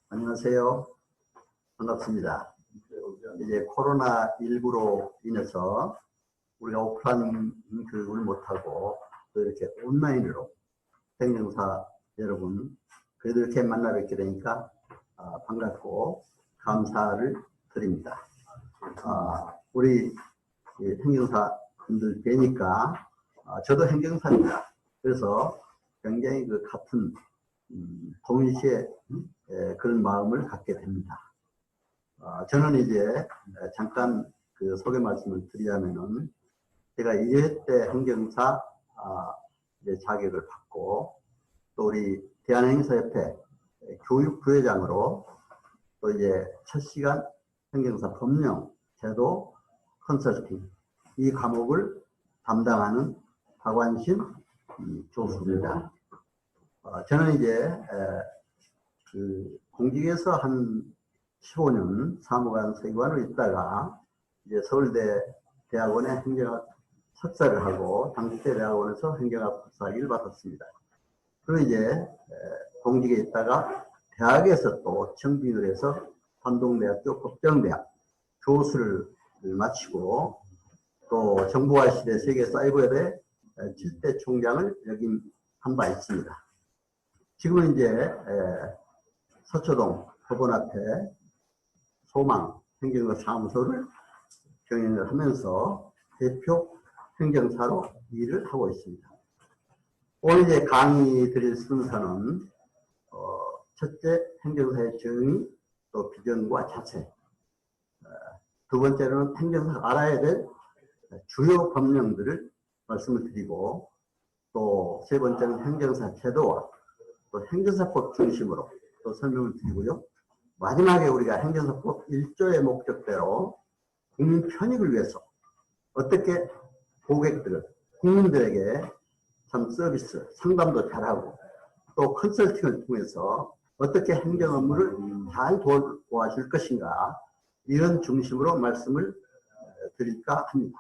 안녕하세요. 반갑습니다. 이제 코로나19로 인해서 우리가 오프라인 교육을 못하고 또 이렇게 온라인으로 행정사 여러분 그래도 이렇게 만나 뵙게 되니까 반갑고 감사를 드립니다. 우리 행정사 분들 뵈니까 저도 행정사입니다. 그래서 굉장히 그 같은 동일시에 그런 마음을 갖게 됩니다. 저는 이제 잠깐 그 소개 말씀을 드리자면은 제가 2회 때 행정사 이제 자격을 받고 또 우리 대한행정사협회 교육부회장으로 또 이제 첫 시간 행정사 법령 제도 컨설팅 이 과목을 담당하는 박완신 교수입니다. 저는 이제 그 공직에서 한 15년 사무관 서기관으로 있다가 이제 서울대 대학원에 행정학 석사를 하고 당국대대학원에서 행정학 박사학위를 받았습니다. 그리고 이제 공직에 있다가 대학에서 또 정비를 해서 관동대학교 법정대학 교수를 마치고 또 정보화 시대 세계 사이버대 7대 총장을 역임한 바 있습니다. 지금은 이제 서초동 법원 앞에 소망 행정사 사무소를 경영을 하면서 대표 행정사로 일을 하고 있습니다. 오늘 이제 강의 드릴 순서는 첫째 행정사의 정의 또 비전과 자세, 두 번째로는 행정사가 알아야 될 주요 법령들을 말씀을 드리고 또 세 번째는 행정사 제도와 또 행정사법 중심으로 또 설명을 드리고요. 마지막에 우리가 행정사법 1조의 목적대로 국민 편익을 위해서 어떻게 고객들을 국민들에게 참 서비스 상담도 잘하고 또 컨설팅을 통해서 어떻게 행정 업무를 잘 도와줄 것인가 이런 중심으로 말씀을 드릴까 합니다.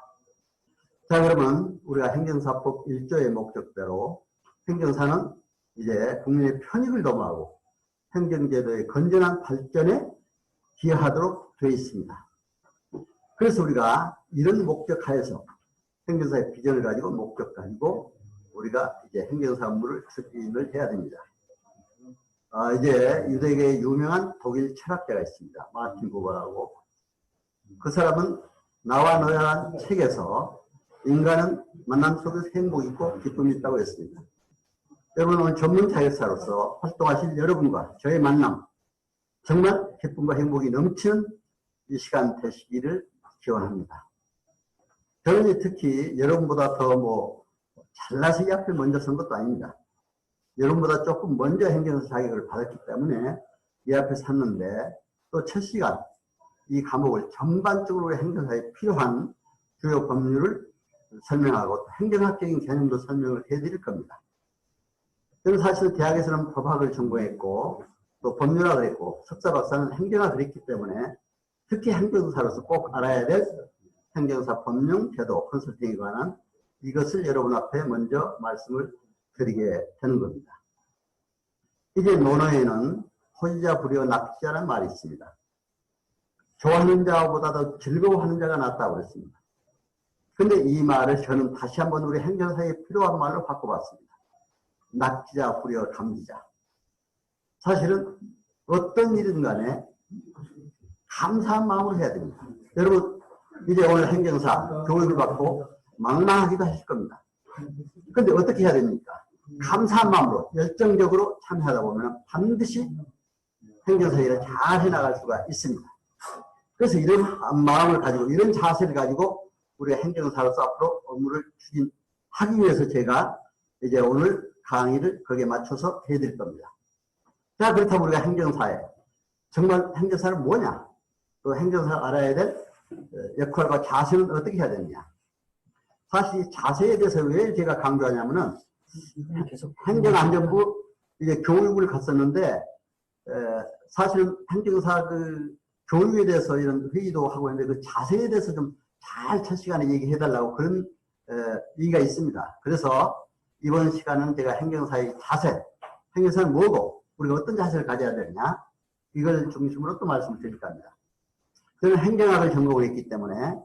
자, 그러면 우리가 행정사법 1조의 목적대로 행정사는 이제 국민의 편익을 도모하고 행정제도의 건전한 발전에 기여하도록 되어 있습니다. 그래서 우리가 이런 목적 하에서 행정사의 비전을 가지고 목적 가지고 우리가 이제 행정사 업무를 추진을 해야 됩니다. 이제 유대계의 유명한 독일 철학자가 있습니다. 마틴 부버라고. 그 사람은 나와 너야라는 책에서 인간은 만남 속에서 행복이 있고 기쁨이 있다고 했습니다. 여러분 오늘 전문 자격사로서 활동하실 여러분과 저의 만남 정말 기쁨과 행복이 넘치는 이 시간 되시기를 기원합니다. 저는 특히 여러분보다 더 잘나서 이 앞에 먼저 선 것도 아닙니다. 여러분보다 조금 먼저 행정사 자격을 받았기 때문에 이 앞에 섰는데 또 첫 시간 이 과목을 전반적으로 행정사에 필요한 주요 법률을 설명하고 행정학적인 개념도 설명을 해드릴 겁니다. 저는 사실 대학에서는 법학을 전공했고 또 법률학을 했고 석사 박사는 행정학을 했기 때문에 특히 행정사로서 꼭 알아야 될 행정사 법령 제도 컨설팅에 관한 이것을 여러분 앞에 먼저 말씀을 드리게 되는 겁니다. 이제 논어에는 호지자 불여 낙지자라는 말이 있습니다. 좋아하는 자보다 더 즐거워하는 자가 낫다고 그랬습니다. 근데 이 말을 저는 다시 한번 우리 행정사에 필요한 말로 바꿔봤습니다. 낙지자, 후려, 감지자. 사실은 어떤 일이든 간에 감사한 마음으로 해야 됩니다. 여러분, 이제 오늘 행정사 교육을 받고 망망하기도 하실 겁니다. 근데 어떻게 해야 됩니까? 감사한 마음으로 열정적으로 참여하다 보면 반드시 행정사 일을 잘 해나갈 수가 있습니다. 그래서 이런 마음을 가지고 이런 자세를 가지고 우리 행정사로서 앞으로 업무를 추진하기 위해서 제가 이제 오늘 강의를 거기에 맞춰서 해드릴 겁니다. 자, 그렇다면 우리가 행정사에 정말 행정사는 뭐냐? 또 행정사가 알아야 될 역할과 자세는 어떻게 해야 되느냐? 사실 이 자세에 대해서 왜 제가 강조하냐면은 행정안전부 이제 교육을 갔었는데 사실은 행정사 그 교육에 대해서 이런 회의도 하고 있는데 그 자세에 대해서 좀 잘 첫 시간에 얘기해달라고 그런 얘기가 있습니다. 그래서 이번 시간은 제가 행정사의 자세, 행정사는 뭐고 우리가 어떤 자세를 가져야 되느냐, 이걸 중심으로 또 말씀을 드릴까 합니다. 저는 행정학을 전공을 했기 때문에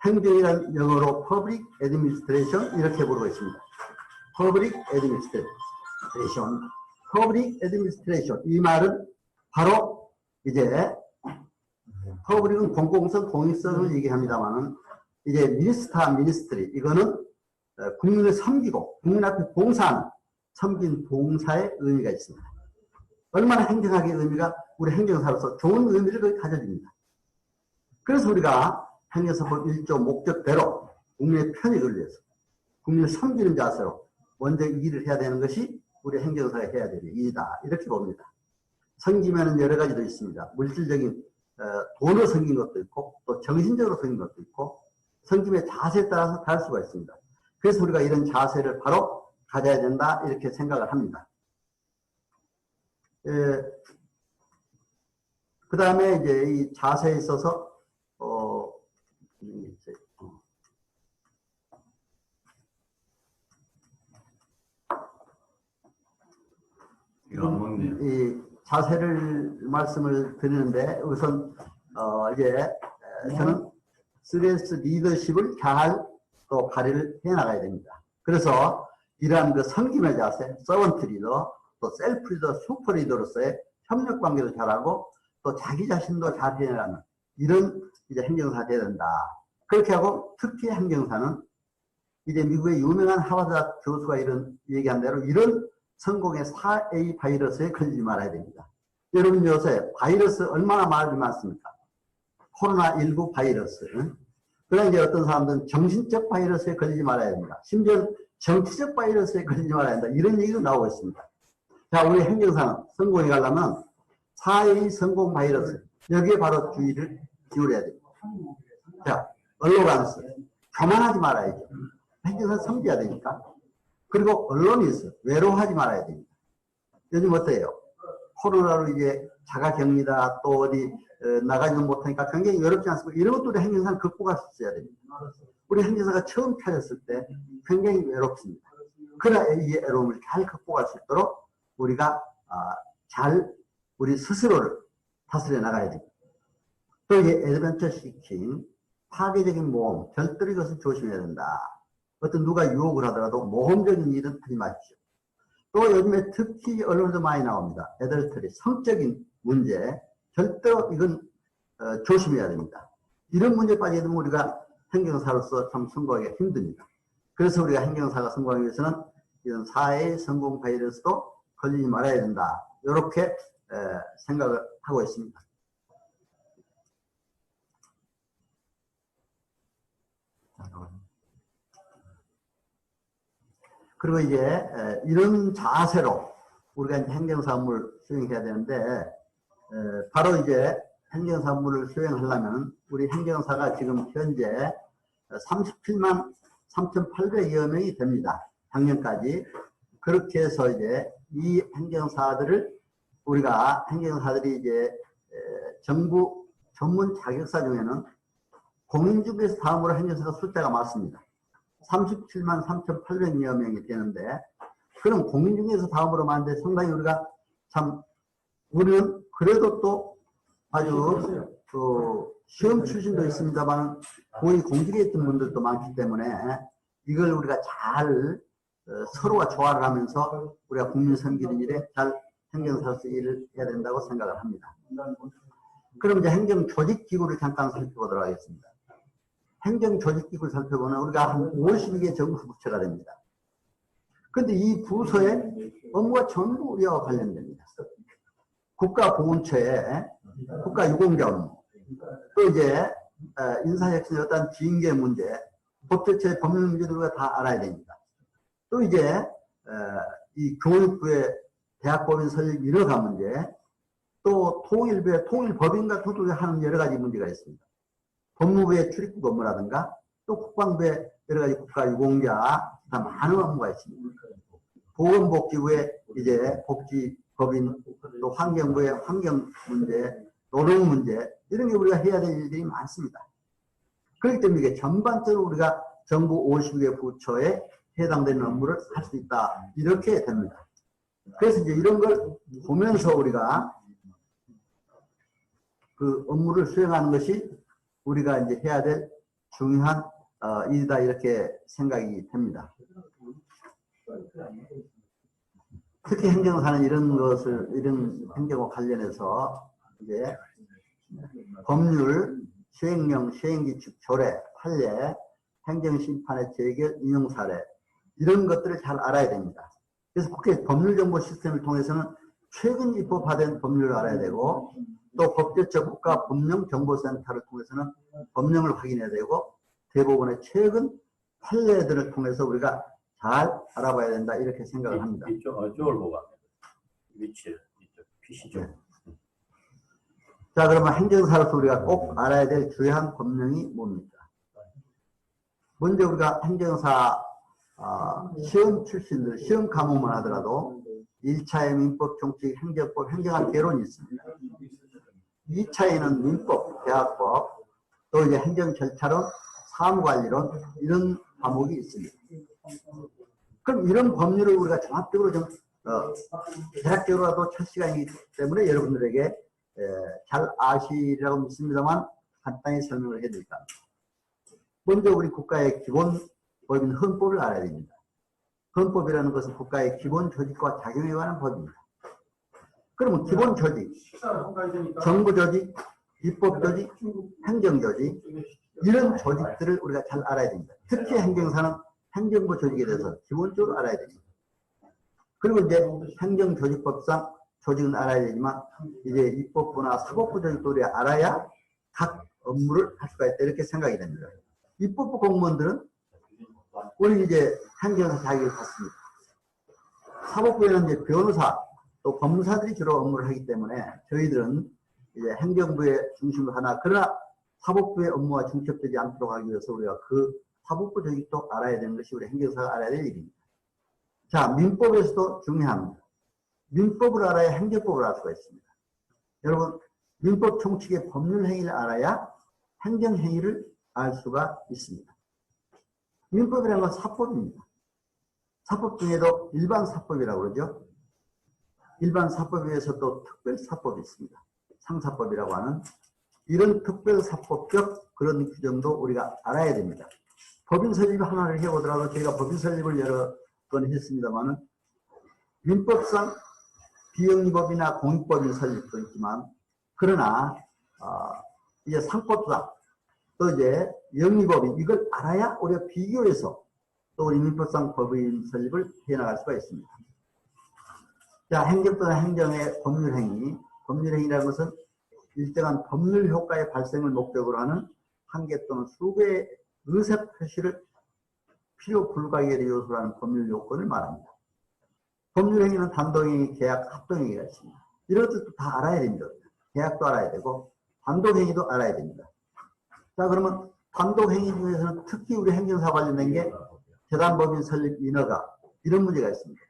행정이란 영어로 Public Administration 이렇게 부르고 있습니다. Public Administration. Public Administration. 이 말은 바로 이제 Public은 공공성, 공익성을 얘기합니다만은 이제 미니스트리 이거는 국민을 섬기고 국민 앞에 봉사하는 섬긴 봉사의 의미가 있습니다. 얼마나 행정학의 의미가 우리 행정사로서 좋은 의미를 가져줍니다. 그래서 우리가 행정사법 1조 목적대로 국민의 편익을 위해서 국민을 섬기는 자세로 먼저 이 일을 해야 되는 것이 우리 행정사가 해야 될 일이다. 이렇게 봅니다. 섬기면은 여러 가지도 있습니다. 물질적인 돈으로 섬긴 것도 있고 또 정신적으로 섬긴 것도 있고 섬김의 자세에 따라서 다를 수가 있습니다. 그래서 우리가 이런 자세를 바로 가져야 된다 이렇게 생각을 합니다. 그 다음에 이제 이 자세에 있어서 이 자세를 말씀을 드리는데 우선 이제 저는 스트레스 리더십을 잘 또 발휘를 해 나가야 됩니다. 그래서 이러한 그 섬김의 자세, 서번트 리더, 또 셀프 리더, 슈퍼 리더로서의 협력 관계도 잘하고 또 자기 자신도 잘 해내라는 이런 이제 행정사가 되어야 된다. 그렇게 하고 특히 행정사는 이제 미국의 유명한 하버드 교수가 이런 얘기한 대로 이런 성공의 4A 바이러스에 걸리지 말아야 됩니다. 여러분 요새 바이러스 얼마나 말이 많습니까? 코로나19 바이러스. 그러나 이제 어떤 사람들은 정신적 바이러스에 걸리지 말아야 됩니다. 심지어 정치적 바이러스에 걸리지 말아야 된다. 이런 얘기도 나오고 있습니다. 자, 우리 행정사는 성공해 가려면 4A 성공 바이러스. 여기에 바로 주의를 기울여야 됩니다. 자, 언로간스. 교만하지 말아야죠. 행정사 섬겨야 되니까. 그리고 언론이 있어. 외로워하지 말아야 됩니다. 요즘 어때요? 코로나로 이제 자가격리다 또 어디 나가지도 못하니까 굉장히 외롭지 않습니까? 이런 것도 우리 행정사는 극복할 수 있어야 됩니다. 우리 행정사가 처음 펴졌을 때 굉장히 외롭습니다. 그래야 이 외로움을 잘 극복할 수 있도록 우리가 잘 우리 스스로를 다스려 나가야 됩니다. 또 이제 애드벤처 시킹, 파괴적인 모험, 절대로 이것을 조심해야 된다. 어떤 누가 유혹을 하더라도 모험적인 일은 하지 마십시오. 또 요즘에 특히 언론에서 많이 나옵니다. 애들들이 성적인 문제, 절대로 이건 조심해야 됩니다. 이런 문제에 빠지게 되면 우리가 행정사로서 참 성공하기가 힘듭니다. 그래서 우리가 행정사가 성공하기 위해서는 이런 사회의 성공 바이러스도 걸리지 말아야 된다. 이렇게 생각을 하고 있습니다. 그리고 이제 이런 자세로 우리가 이제 행정사 업무를 수행해야 되는데 바로 이제 행정사 업무를 수행하려면 우리 행정사가 지금 현재 37만 3,800여 명이 됩니다. 작년까지. 그렇게 해서 이제 이 행정사들을 우리가 행정사들이 이제 정부 전문 자격사 중에는 공인중개사 다음으로 행정사가 숫자가 많습니다. 37만 3,800여 명이 되는데 그럼 공인중개사 다음으로 많은데 상당히 우리가 참 우리는 그래도 또 아주 그 시험 출신도 있습니다만 거의 공직에 있던 분들도 많기 때문에 이걸 우리가 잘 서로가 조화를 하면서 우리가 국민 섬기는 일에 잘 행정사로서 일을 해야 된다고 생각을 합니다. 그럼 이제 행정조직기구를 잠깐 살펴보도록 하겠습니다. 행정조직기구를 살펴보면 우리가 한 52개 정부 부처가 됩니다. 그런데 이 부서의 업무가 전부 우리와 관련됩니다. 국가보훈처에 국가유공자 업무, 또 이제 인사혁신의 어떤 징계 문제, 법제처의 법률 문제도 우리가 다 알아야 됩니다. 또 이제 이 교육부의 대학법인 설립 인허가 문제, 또 통일부의 통일법인 같은 것도 하는 여러 가지 문제가 있습니다. 법무부의 출입국 업무라든가 또 국방부의 여러 가지 국가유공자 다 많은 업무가 있습니다. 보건복지부의 이제 복지법인, 또 환경부의 환경 문제, 노동 문제 이런 게 우리가 해야 될 일들이 많습니다. 그렇기 때문에 이게 전반적으로 우리가 정부 50개 부처에 해당되는 업무를 할 수 있다. 이렇게 됩니다. 그래서 이제 이런 걸 보면서 우리가 그 업무를 수행하는 것이 우리가 이제 해야 될 중요한 일이다 이렇게 생각이 됩니다. 특히 행정사는 이런 행정과 관련해서 이제 법률, 시행령, 시행규칙, 조례, 판례, 행정심판의 재결, 인용사례 이런 것들을 잘 알아야 됩니다. 그래서 국회 법률정보 시스템을 통해서는 최근 입법화된 법률을 알아야 되고 또 법제처 국가법령정보센터를 통해서는 법령을 확인해야 되고 대법원의 최근 판례들을 통해서 우리가 잘 알아봐야 된다 이렇게 생각을 합니다. 이쪽을 보고 합니다. 위치를 이쪽 PC죠. 네. 자, 그러면 행정사로서 우리가 꼭 알아야 될 주요한 법령이 뭡니까? 먼저 우리가 행정사 시험 출신들, 시험 과목만 하더라도 1차에 민법, 정책, 행정법, 행정학 개론이 있습니다. 2차에는 민법, 대학법, 또 이제 행정 절차론, 사무관리론 이런 과목이 있습니다. 그럼 이런 법률을 우리가 종합적으로 좀 대략적으로라도 첫 시간이기 때문에 여러분들에게 잘 아시리라고 믿습니다만 간단히 설명을 해드릴까 합니다. 먼저 우리 국가의 기본법인 헌법을 알아야 됩니다. 헌법이라는 것은 국가의 기본 조직과 작용에 관한 법입니다. 그러면 기본 조직, 정부 조직, 입법 조직, 행정 조직 이런 조직들을 우리가 잘 알아야 됩니다. 특히 행정사는 행정부 조직에 대해서 기본적으로 알아야 됩니다. 그리고 이제 행정조직법상 조직은 알아야 되지만 이제 입법부나 사법부 조직도 우리가 알아야 각 업무를 할 수가 있다 이렇게 생각이 됩니다. 입법부 공무원들은 우리 이제 행정사 자격을 갖습니다. 사법부에는 이제 변호사 또 검사들이 주로 업무를 하기 때문에 저희들은 이제 행정부의 중심을 하나 그러나 사법부의 업무와 중첩되지 않도록 하기 위해서 우리가 그 사법부 조직도 알아야 되는 것이 우리 행정사가 알아야 될 일입니다. 자, 민법에서도 중요합니다. 민법을 알아야 행정법을 알 수가 있습니다. 여러분, 민법 총칙의 법률 행위를 알아야 행정 행위를 알 수가 있습니다. 민법이라는 건 사법입니다. 사법 중에도 일반 사법이라고 그러죠. 일반 사법에 의해서 또 특별 사법이 있습니다. 상사법이라고 하는 이런 특별 사법적 그런 규정도 우리가 알아야 됩니다. 법인 설립 하나를 해보더라도 저희가 법인 설립을 여러 번 했습니다만은 민법상 비영리법이나 공익법인 설립도 있지만 그러나 이제 상법상 또 이제 영리법인 이걸 알아야 우리가 비교해서 또 우리 민법상 법인 설립을 해나갈 수가 있습니다. 자, 행정법이나 행정의 법률행위, 법률행위라는 것은 일정한 법률 효과의 발생을 목적으로 하는 한 개 또는 수개의 의사 표시를 필요 불가하게 될 요소로 하는 법률 요건을 말합니다. 법률행위는 단독행위, 계약, 합동행위가 있습니다. 이런 것들도 다 알아야 됩니다. 계약도 알아야 되고 단독행위도 알아야 됩니다. 자, 그러면 단독행위 중에서는 특히 우리 행정사 관련된 게 재단법인 설립 인허가 이런 문제가 있습니다.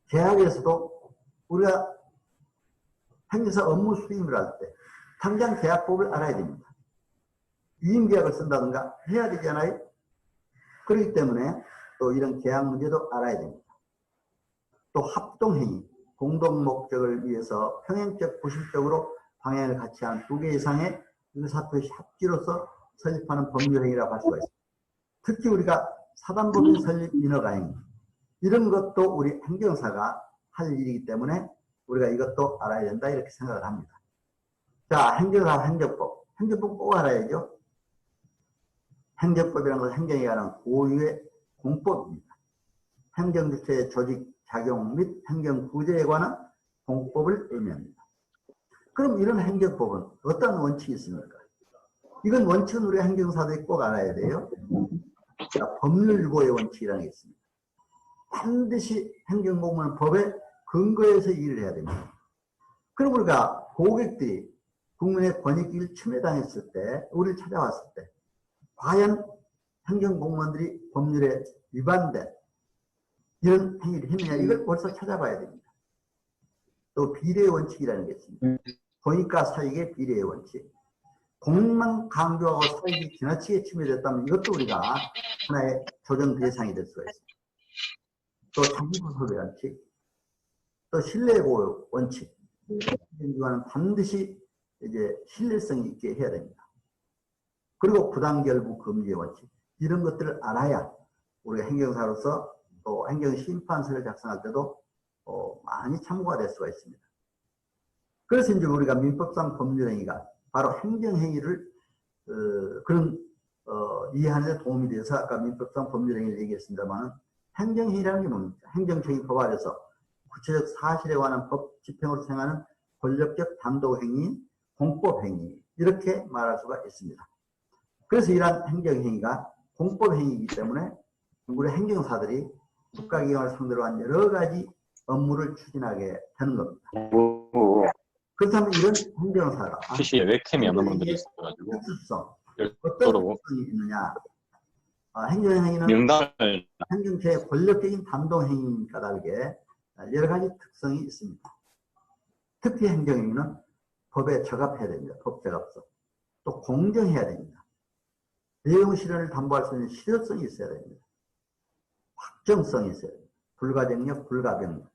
계약에서도 우리가 행정사 업무 수임을 할 때 당장 계약법을 알아야 됩니다. 위임계약을 쓴다든가 해야 되잖아요. 그렇기 때문에 또 이런 계약 문제도 알아야 됩니다. 또 합동행위, 공동목적을 위해서 평행적, 부실적으로 방향을 같이 한 두 개 이상의 의사표시 합지로서 설립하는 법률행위라고 할 수가 있습니다. 특히 우리가 사단법인 설립 인허가행위 이런 것도 우리 행정사가 할 일이기 때문에 우리가 이것도 알아야 된다 이렇게 생각을 합니다. 자, 행정사 행정법. 행정법 꼭 알아야죠. 행정법이라는 것은 행정에 관한 고유의 공법입니다. 행정주체의 조직, 작용 및 행정구제에 관한 공법을 의미합니다. 그럼 이런 행정법은 어떤 원칙이 있습니까? 이건 원칙은 우리 행정사들이 꼭 알아야 돼요. 자, 법률유보의 원칙이라는 게 있습니다. 반드시 행정공무원은 법에 근거해서 일을 해야 됩니다. 그럼 우리가 고객들이 국민의 권익을 침해당했을 때, 우리를 찾아왔을 때 과연 행정공무원들이 법률에 위반된 이런 행위를 했느냐 이걸 벌써 찾아봐야 됩니다. 또 비례의 원칙이라는 게 있습니다. 권익과 사익의 비례의 원칙. 공익만 강조하고 사익이 지나치게 침해됐다면 이것도 우리가 하나의 조정 대상이 될 수가 있습니다. 또 장기구속의 원칙. 또 신뢰보호 원칙. 행정기관은 반드시 이제 신뢰성이 있게 해야 됩니다. 그리고 부당결부 금지 원칙. 이런 것들을 알아야 우리가 행정사로서 또 행정심판서를 작성할 때도 많이 참고가 될 수가 있습니다. 그래서 이제 우리가 민법상 법률행위가 바로 행정행위를 그런 이해하는 데 도움이 돼서 아까 민법상 법률행위를 얘기했습니다만 행정행위라는 게 뭡니까? 행정청이 법안에서 구체적 사실에 관한 법 집행으로 수행하는 권력적 단독행위, 공법행위 이렇게 말할 수가 있습니다. 그래서 이러한 행정행위가 공법행위이기 때문에 우리 행정사들이 국가기관을 상대로 한 여러 가지 업무를 추진하게 되는 겁니다. 그렇다면 이런 행정사가 PC에 웹캠이 없는 분들이 있어가지고 특수성, 어떤 별도로 특성이 있느냐? 행정행위는 명단을 행정체의 권력적인 단독행위니까 다르게 여러 가지 특성이 있습니다. 특히 행정행위는 법에 적합해야 됩니다. 법 적합성. 또 공정해야 됩니다. 내용 실현을 담보할 수 있는 실효성이 있어야 됩니다. 확정성이 있어야 됩니다. 불가정력, 불가변력.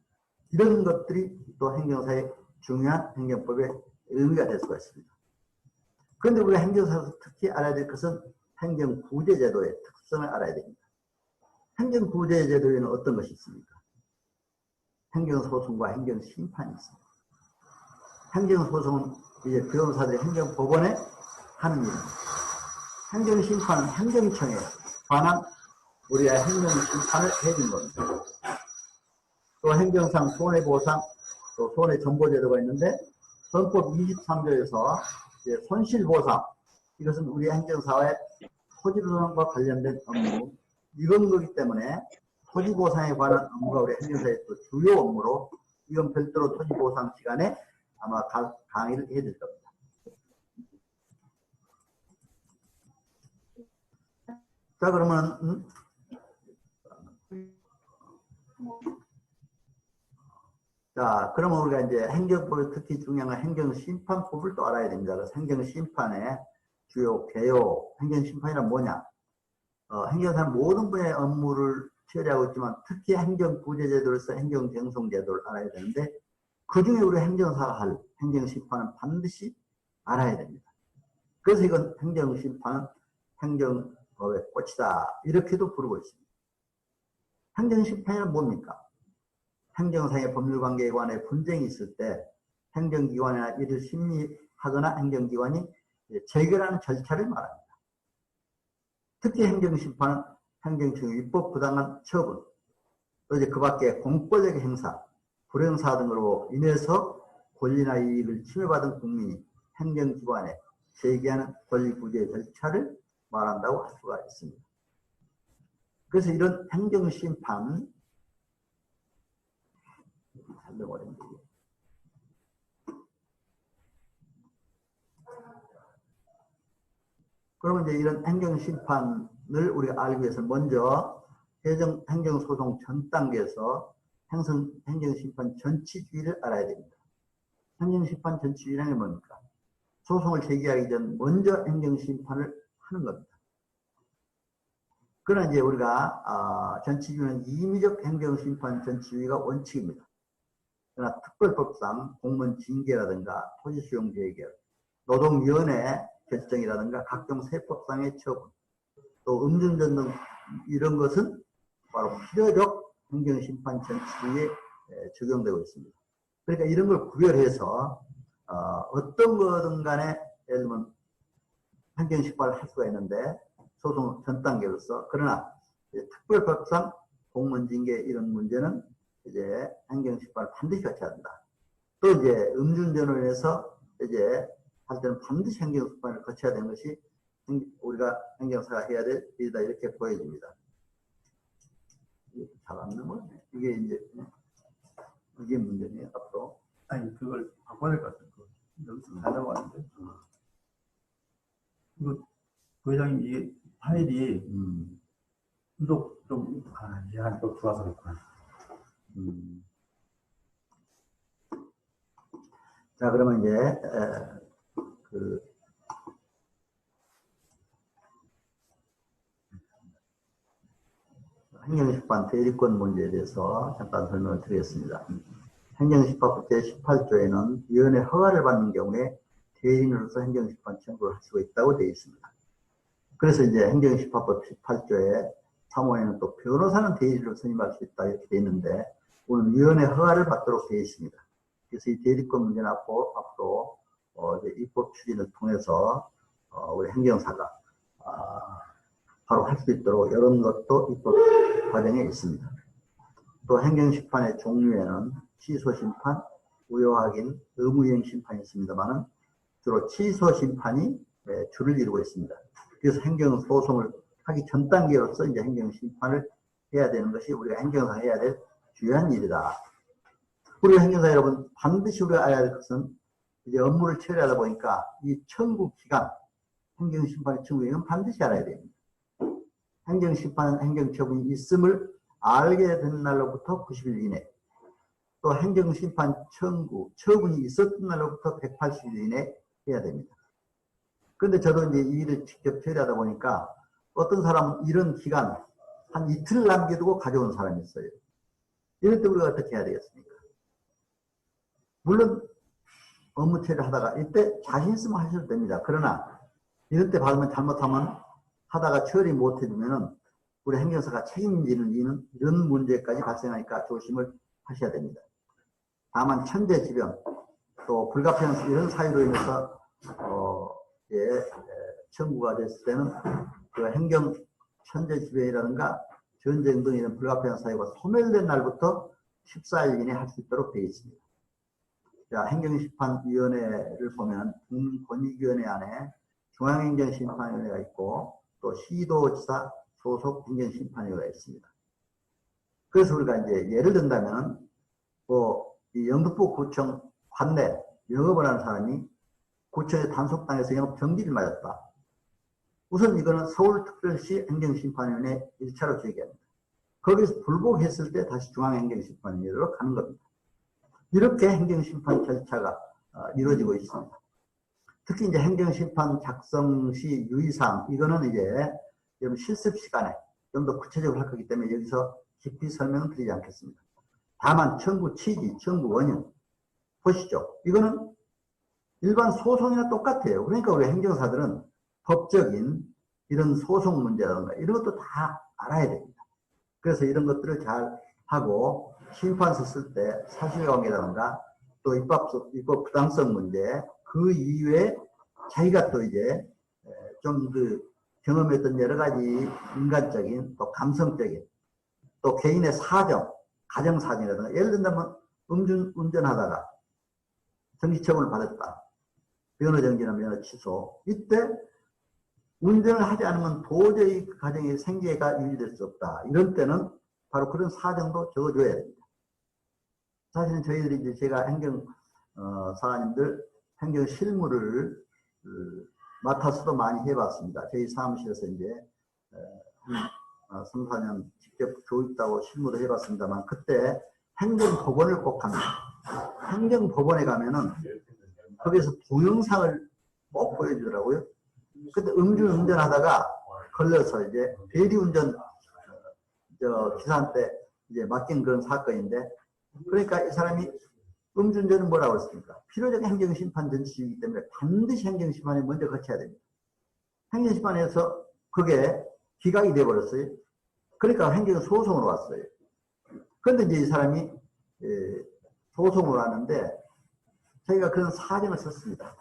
이런 것들이 또 행정사의 중요한 행정법의 의미가 될 수가 있습니다. 그런데 우리가 행정사에서 특히 알아야 될 것은 행정구제제도의 특성을 알아야 됩니다. 행정구제제도에는 어떤 것이 있습니까? 행정소송과 행정심판이 있습니다. 행정소송은 이제 변호사들이 행정법원에 하는 일입니다. 행정심판은 행정청에 관한 우리가 행정심판을 해준 겁니다. 또 행정상 손해보상, 또 손해정보제도가 있는데 헌법 23조에서 손실보상, 이것은 우리 행정사회 토지보상과 관련된 업무, 이건 거기 때문에 토지보상에 관한 업무가 우리 행정사의 또 주요 업무로 이건 별도로 토지보상 시간에 아마 강의를 해드릴 겁니다. 자, 그러면 자, 그러면 우리가 이제 행정법에 특히 중요한 건 행정심판법을 또 알아야 됩니다. 그래서 행정심판의 주요 개요, 행정심판이란 뭐냐? 행정사는 모든 분야의 업무를 처리하고 있지만 특히 행정구제제도로서 행정쟁송제도를 알아야 되는데 그 중에 우리 행정사가 할 행정심판은 반드시 알아야 됩니다. 그래서 이건 행정심판은 행정법의 꽃이다. 이렇게도 부르고 있습니다. 행정심판이란 뭡니까? 행정상의 법률관계에 관해 분쟁이 있을 때 행정기관이나 이를 심리하거나 행정기관이 재결하는 절차를 말합니다. 특히 행정심판은 행정청의 위법 부당한 처분, 또 이제 그 밖에 공권력의 행사, 불행사 등으로 인해서 권리나 이익을 침해받은 국민이 행정기관에 제기하는 권리구제 절차를 말한다고 할 수가 있습니다. 그래서 이런 행정심판, 그러면 이제 이런 행정심판을 우리가 알기 위해서 먼저 행정소송 전 단계에서 행정심판 전치주의를 알아야 됩니다. 행정심판 전치주의라는 게 뭡니까? 소송을 제기하기 전 먼저 행정심판을 하는 겁니다. 그러나 이제 우리가 전치주의는 임의적 행정심판 전치주의가 원칙입니다. 그러나 특별법상 공무원 징계라든가 토지수용 재개월, 노동위원회 결정이라든가 각종 세법상의 처분, 또 음주운전 등 이런 것은 바로 필요적 행정심판 전치주의에 적용되고 있습니다. 그러니까 이런 걸 구별해서 어떤 거든 간에 예를 들면 행정심판을 할 수가 있는데 소송 전 단계로서, 그러나 특별법상 공무원징계 이런 문제는 이제 행정심판을 반드시 거쳐야 한다. 또 이제 음주운전을 해서 이제 할 때는 반드시 행정심판을 거쳐야 되는 것이 우리가 행정사가 해야 될 일이다, 이렇게 보여집니다. 잘 안 넘어가네. 이게 이제 이게 문제네요. 앞으로. 아니 그걸 바꿔야 될 것 같아요. 여기서 하려고 하는데. 이거 부회장님 이게 파일이 또 좀 이해가 또 좋아서 그렇구나. 자, 그러면 이제 행정심판 대리권 문제에 대해서 잠깐 설명을 드리겠습니다. 행정심판법 제18조에는 위원회 허가를 받는 경우에 대리인으로서 행정심판 청구를 할 수가 있다고 되어 있습니다. 그래서 이제 행정심판법 18조에 3호에는 또 변호사는 대리인으로 선임할 수 있다 이렇게 되어 있는데 오늘 위원회 허가를 받도록 되어 있습니다. 그래서 이 대리권 문제는 앞으로 이제 입법 추진을 통해서 우리 행정사가 바로 할 수 있도록 이런 것도 입법 과정에 있습니다. 또 행정심판의 종류에는 취소심판, 우효확인, 의무이행 심판이 있습니다만 주로 취소심판이 주를 이루고 있습니다. 그래서 행정소송을 하기 전 단계로서 이제 행정심판을 해야 되는 것이 우리가 행정사가 해야 될 중요한 일이다. 우리 행정사 여러분 반드시 우리가 알아야 될 것은 이제 업무를 처리하다 보니까 이 청구 기간, 행정심판의 청구 기간은 반드시 알아야 됩니다. 행정심판, 행정처분이 있음을 알게 된 날로부터 90일 이내, 또 행정심판 청구, 처분이 있었던 날로부터 180일 이내 해야 됩니다. 그런데 저도 이제 이 일을 직접 처리하다 보니까 어떤 사람은 이런 기간 한 이틀 남겨두고 가져온 사람이 있어요. 이럴 때 우리가 어떻게 해야 되겠습니까? 물론 업무 처리를 하다가 이때 자신 있으면 하셔도 됩니다. 그러나 이럴 때 받으면 잘못하면 하다가 처리 못해주면은 우리 행정사가 책임지는 이런 문제까지 발생하니까 조심을 하셔야 됩니다. 다만 천재지변 또 불가피한 이런 사유로 인해서 청구가 됐을 때는 그 행정 천재지변이라든가 전쟁 등 이런 불가피한 사유가 소멸된 날부터 14일 이내에 할 수 있도록 되어 있습니다. 자, 행정심판위원회를 보면 국민권익위원회 안에 중앙행정심판위원회가 있고 또 시도지사 소속 행정심판위원회가 있습니다. 그래서 우리가 이제 예를 든다면 이 영등포 구청 관내 영업을 하는 사람이 구청에 단속당해서 영업 정지를 맞았다. 우선 이거는 서울특별시 행정심판위원회 1차로 제기합니다. 거기서 불복했을 때 다시 중앙행정심판위원회로 가는 겁니다. 이렇게 행정심판 절차가 이루어지고 있습니다. 특히 이제 행정심판 작성 시 유의사항, 이거는 이제 실습 시간에 좀 더 구체적으로 할 거기 때문에 여기서 깊이 설명은 드리지 않겠습니다. 다만 청구 취지, 청구 원인 보시죠. 이거는 일반 소송이나 똑같아요. 그러니까 우리 행정사들은 법적인 이런 소송 문제라든가 이런 것도 다 알아야 됩니다. 그래서 이런 것들을 잘 하고 심판서 쓸 때 사실관계라든가 또 입법 부당성 문제 그 이외에 자기가 또 이제 좀 경험했던 여러 가지 인간적인 또 감성적인 또 개인의 사정, 가정 사정이라든가 예를 들면 운전하다가 정지처분을 받았다. 면허 정지나 면허 취소. 이때 운전을 하지 않으면 도저히 그 가정의 생계가 유지될 수 없다. 이런 때는 바로 그런 사정도 적어줘야 됩니다. 사실은 저희들이 이제 제가 행정사님들 행정 실무를 맡아서도 많이 해봤습니다. 저희 사무실에서 이제 3, 4년 직접 교육하고 실무도 해봤습니다만 그때 행정법원을 꼭 합니다. 행정법원에 가면은 거기서 동영상을 꼭 보여주더라고요. 그때 운전하다가 걸려서 이제 대리운전 기사한테 이제 맡긴 그런 사건인데 그러니까 이 사람이 음주운전은 뭐라고 했습니까? 필요적 행정심판 전치이기 때문에 반드시 행정심판에 먼저 거쳐야 됩니다. 행정심판에서 그게 기각이 돼버렸어요. 그러니까 행정소송으로 왔어요. 그런데 이제 이 사람이 소송을 하는데 저희가 그런 사정을 썼습니다.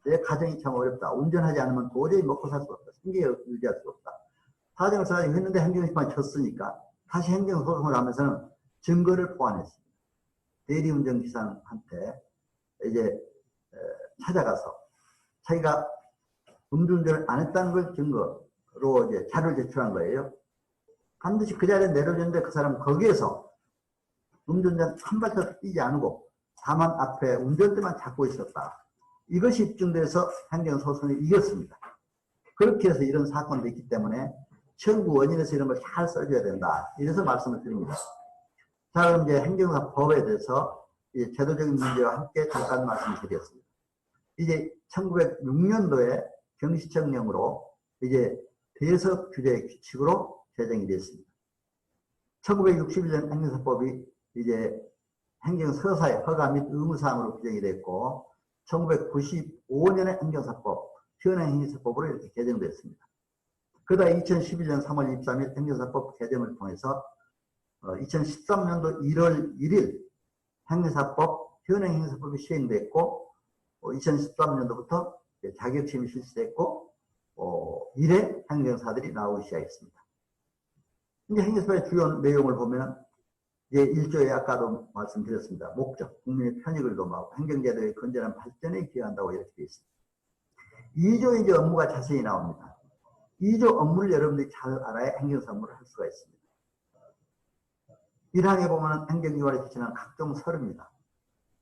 내 가정이 참 어렵다. 운전하지 않으면 도저히 먹고 살 수 없다. 생계를 유지할 수 없다. 사정을 써가지고 했는데 행정심판이 졌으니까 다시 행정소송을 하면서는 증거를 보완했습니다. 대리운전기사한테 이제 찾아가서 자기가 음주운전을 안 했다는 걸 증거로 이제 자료를 제출한 거예요. 반드시 그 자리에 내려졌는데 그 사람은 거기에서 음주운전 한 발짝 뛰지 않고 다만 앞에 운전대만 잡고 있었다. 이것이 입증돼서 행정소송을 이겼습니다. 그렇게 해서 이런 사건도 있기 때문에 청구 원인에서 이런 걸 잘 써줘야 된다. 이래서 말씀을 드립니다. 자, 그럼 이제 행정사법에 대해서 이제 제도적인 문제와 함께 잠깐 말씀드렸습니다. 이제 1906년도에 경시청령으로 이제 대서 규제 규칙으로 제정이 됐습니다. 1961년 행정사법이 이제 행정서사의 허가 및 의무사항으로 규정이 됐고 1995년에 행정사법, 현행행정사법으로 이렇게 개정됐습니다. 그러다 2011년 3월 23일 행정사법 개정을 통해서 2013년도 1월 1일 행정사법, 현행행정사법이 시행됐고 2013년도부터 자격시험이 실시됐고 1회 행정사들이 나오기 시작했습니다. 이제 행정사의 주요 내용을 보면 이제 1조에 아까도 말씀드렸습니다. 목적, 국민의 편익을 도모하고 행정제도의 건전한 발전에 기여한다고 이렇게 되어 있습니다. 2조에 이제 업무가 자세히 나옵니다. 2조 업무를 여러분들이 잘 알아야 행정사 업무를 할 수가 있습니다. 1항에 보면 행정기관에 지정한 각종 서류입니다.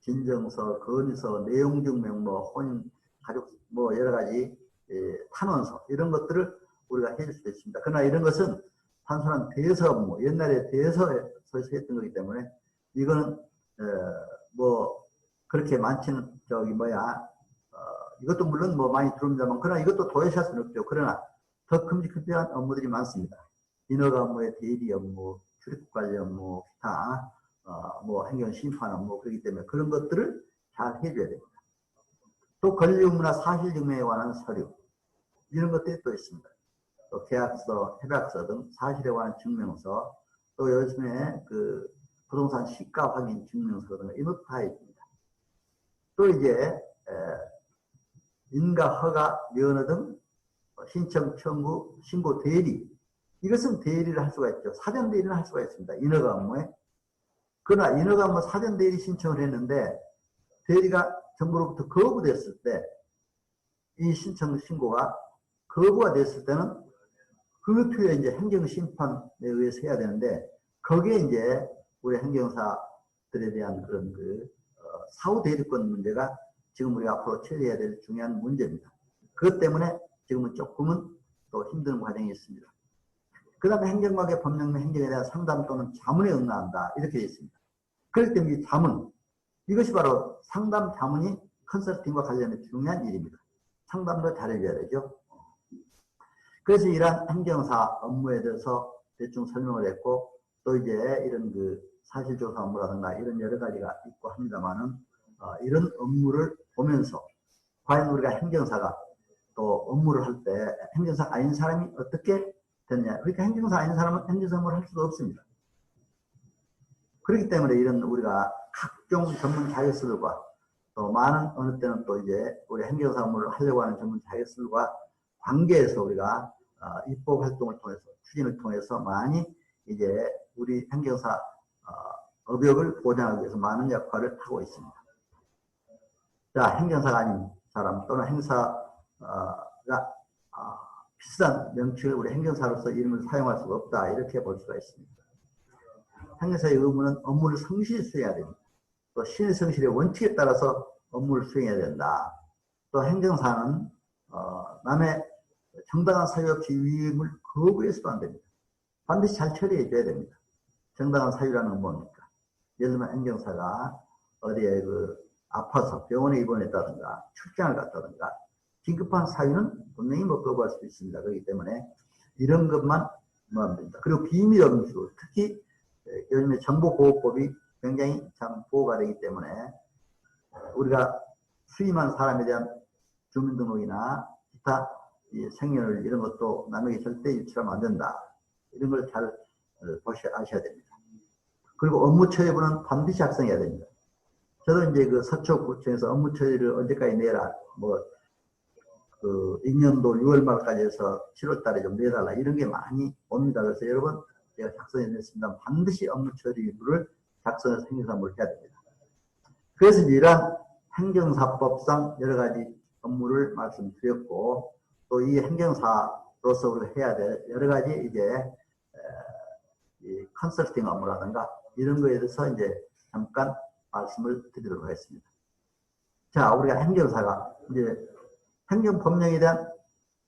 진정서, 건의서, 내용증명, 혼인, 가족, 여러 가지 탄원서 이런 것들을 우리가 해줄 수도 있습니다. 그러나 이런 것은 단순한 대서 업무, 옛날에 대서에서 했던 거기 때문에 이거는 그렇게 많지는 이것도 물론 많이 들어옵니다만 그러나 이것도 도외시할 수는 없죠. 그러나 더 큼직한 업무들이 많습니다. 인허가 업무의 대리 업무, 출입국 관리 업무, 기타 행정 심판 업무 그렇기 때문에 그런 것들을 잘 해줘야 됩니다. 또 권리 의무나 사실 증명에 관한 서류 이런 것들이 또 있습니다. 또 계약서, 협약서 등 사실에 관한 증명서, 또 요즘에 그 부동산 시가 확인 증명서 등 이런 것도 다 있습니다. 또 이제 인가, 허가, 면허 등 신청, 청구, 신고, 대리 이것은 대리를 할 수가 있죠. 사전 대리는 할 수가 있습니다. 인허가 업무에. 그러나 인허가 업무 사전 대리 신청을 했는데 대리가 정부로부터 거부됐을 때 이 신청 신고가 거부가 됐을 때는 그 뒤에 이제 행정심판에 의해서 해야 되는데 거기에 이제 우리 행정사들에 대한 그런 사후 대리권 문제가 지금 우리가 앞으로 처리해야 될 중요한 문제입니다. 그것 때문에 지금은 조금은 또 힘든 과정이 있습니다. 그 다음에 행정관계 법령 및 행정에 대한 상담 또는 자문에 응하한다 이렇게 되어 있습니다. 그렇기 때문에 이 자문 이것이 바로 상담 자문이 컨설팅과 관련된 중요한 일입니다. 상담도 잘해줘야 되죠. 그래서 이러한 행정사 업무에 대해서 대충 설명을 했고 또 이제 이런 사실조사 업무라든가 이런 여러 가지가 있고 합니다만은 이런 업무를 보면서 과연 우리가 행정사가 또 업무를 할 때 행정사 아닌 사람이 어떻게 됐냐. 그러니까 행정사 아닌 사람은 행정사 업무를 할 수가 없습니다. 그렇기 때문에 이런 우리가 각종 전문 자격서들과 또 많은 어느 때는 또 이제 우리 행정사 업무를 하려고 하는 전문 자격서들과 관계에서 우리가 입법 활동을 통해서 추진을 통해서 많이 이제 우리 행정사 업역을 보장하기 위해서 많은 역할을 하고 있습니다. 자, 행정사가 아닌 사람 또는 행사가 비슷한 명칭을 우리 행정사로서 이름을 사용할 수가 없다 이렇게 볼 수가 있습니다. 행정사의 의무는 업무를 성실히 수행해야 됩니다. 또 신의 성실의 원칙에 따라서 업무를 수행해야 된다. 또 행정사는 남의 정당한 사유 없이 위임을 거부해서도 안 됩니다. 반드시 잘 처리해 줘야 됩니다. 정당한 사유라는 건 뭡니까? 예를 들면 행정사가 어디에 아파서 병원에 입원했다든가 출장을 갔다든가 긴급한 사유는 분명히 거부할 수 있습니다. 그렇기 때문에 이런 것만 하면 됩니다. 그리고 비밀 음수 특히 요즘에 정보보호법이 굉장히 참 보호가 되기 때문에 우리가 수임한 사람에 대한 주민등록이나 기타 생년을 이런 것도 남에게 절대 유출하면 안 된다. 이런 걸 잘 아셔야 됩니다. 그리고 업무 처리부는 반드시 작성해야 됩니다. 저도 이제 서초구청에서 업무 처리를 언제까지 내라, 익년도 6월 말까지 해서 7월 달에 좀 내달라 이런 게 많이 옵니다. 그래서 여러분 제가 작성해 냈습니다. 반드시 업무 처리부를 작성해서 행정사무를 해야 됩니다. 그래서 이러한 행정사법상 여러 가지 업무를 말씀드렸고 또 이 행정사로서 우리가 해야 될 여러 가지 이제 이 컨설팅 업무라든가 이런 거에 대해서 이제 잠깐 말씀을 드리도록 하겠습니다. 자, 우리가 행정사가 이제 행정법령에 대한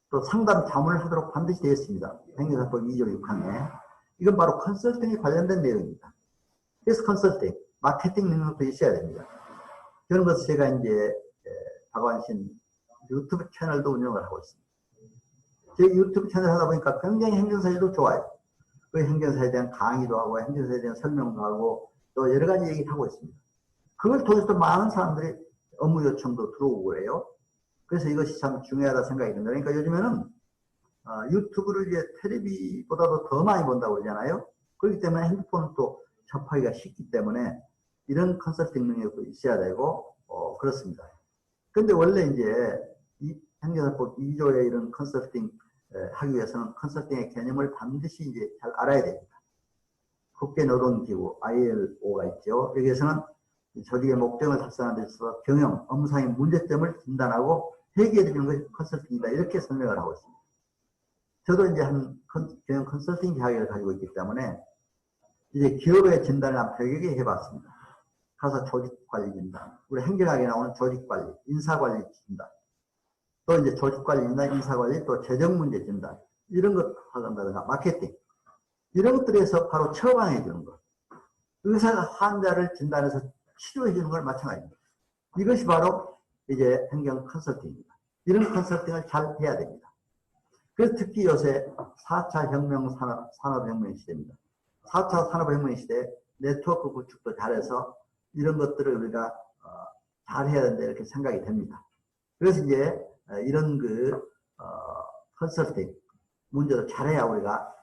또 상담 자문을 하도록 반드시 되어 있습니다. 행정사법 2조 6항에. 이건 바로 컨설팅에 관련된 내용입니다. 그래서 컨설팅, 마케팅 능력도 있어야 됩니다. 그런 것을 제가 이제 박완신 유튜브 채널도 운영을 하고 있습니다. 제 유튜브 채널 하다 보니까 굉장히 행정사에도 좋아요. 그 행정사에 대한 강의도 하고 행정사에 대한 설명도 하고 또 여러 가지 얘기를 하고 있습니다. 그걸 통해서 많은 사람들이 업무 요청도 들어오고 그래요. 그래서 이것이 참 중요하다 생각이 듭니다. 그러니까 요즘에는 유튜브를 이제 텔레비보다도 더 많이 본다고 그러잖아요. 그렇기 때문에 핸드폰은 또 접하기가 쉽기 때문에 이런 컨설팅 능력도 있어야 되고, 그렇습니다. 근데 원래 이제 이 행정사법 2조의 이런 컨설팅 하기 위해서는 컨설팅의 개념을 반드시 이제 잘 알아야 됩니다. 국제노동기구 ILO가 있죠. 여기에서는 조직의 목적을 달성하는 데 있어서 경영, 업무상의 문제점을 진단하고 해결해주는 것이 컨설팅이다. 이렇게 설명을 하고 있습니다. 저도 이제 경영 컨설팅 자격을 가지고 있기 때문에 이제 기업의 진단을 한 100여 개 해봤습니다. 가서 조직관리 진단, 우리 행정학에 나오는 조직관리, 인사관리 진단, 또 이제 조직관리 진단, 인사관리, 또 재정문제 진단, 이런 것 하간다든가 마케팅, 이런 것들에서 바로 처방해 주는 것. 의사가 환자를 진단해서 치료해 주는 걸 마찬가지입니다. 이것이 바로 이제 행정 컨설팅입니다. 이런 컨설팅을 잘 해야 됩니다. 그래서 특히 요새 4차 산업혁명 시대입니다. 4차 산업혁명 시대에 네트워크 구축도 잘해서 이런 것들을 우리가 잘 해야 된다 이렇게 생각이 됩니다. 그래서 이제 이런 컨설팅 문제도 잘해야 우리가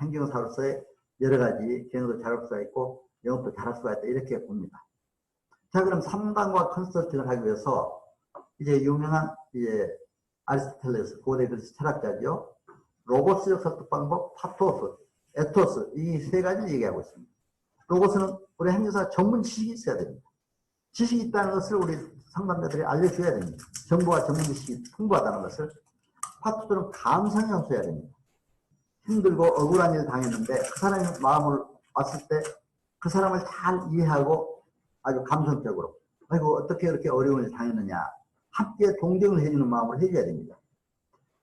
행정사로서의 여러 가지 경영도 잘할 수가 있고 영업도 잘할 수가 있다 이렇게 봅니다. 자, 그럼 3단과 컨설팅을 하기 위해서 이제 유명한 이제 아리스토텔레스 고대 그리스 철학자죠. 로고스적 설득 방법, 파토스, 에토스 이 세 가지를 얘기하고 있습니다. 로고스는 우리 행정사 전문 지식이 있어야 됩니다. 지식이 있다는 것을 우리 상담자들이 알려줘야 됩니다. 정보와 전문 지식이 풍부하다는 것을. 파토스는 감성이 없어야 됩니다. 힘들고 억울한 일을 당했는데 그 사람의 마음을 봤을 때 그 사람을 잘 이해하고 아주 감성적으로 아이고 어떻게 그렇게 어려운 일을 당했느냐 함께 동정을 해주는 마음을 해줘야 됩니다.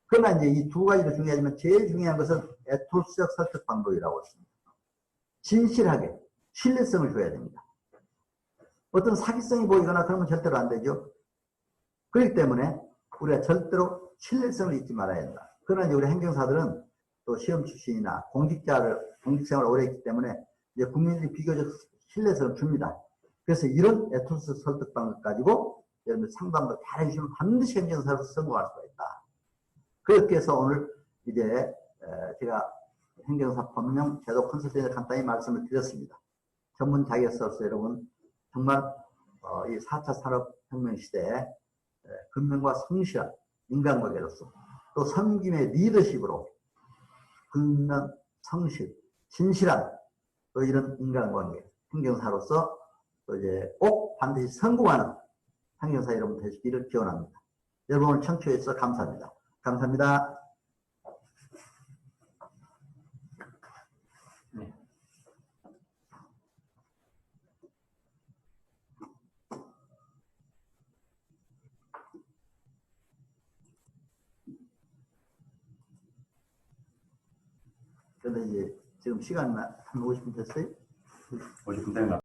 그러나 이제 이 두 가지도 중요하지만 제일 중요한 것은 에토스적 설득 방법이라고 했습니다. 진실하게 신뢰성을 줘야 됩니다. 어떤 사기성이 보이거나 그러면 절대로 안 되죠. 그렇기 때문에 우리가 절대로 신뢰성을 잊지 말아야 된다. 그러나 이제 우리 행정사들은 또 시험 출신이나 공직생활을 오래 했기 때문에 이제 국민들이 비교적 신뢰성을 줍니다. 그래서 이런 에토스 설득 방법 가지고 여러분들 상담도 잘 해주시면 반드시 행정사로서 성공할 수가 있다. 그렇게 해서 오늘 이제 제가 행정사 법령 제도 컨설팅에 간단히 말씀을 드렸습니다. 전문 자격서로서 여러분 정말 이 4차 산업혁명 시대에 근면과 성실한 인간관계로서 또 섬김의 리더십으로 근면, 성실, 진실한 또 이런 인간관계 행정사로서 또 이제 꼭 반드시 성공하는 행정사 여러분 되시기를 기원합니다. 여러분 오늘 청취해 주셔서 감사합니다. 감사합니다. 네. 그런데 이제 지금 시간 한 50분 됐어요? 50분 된가?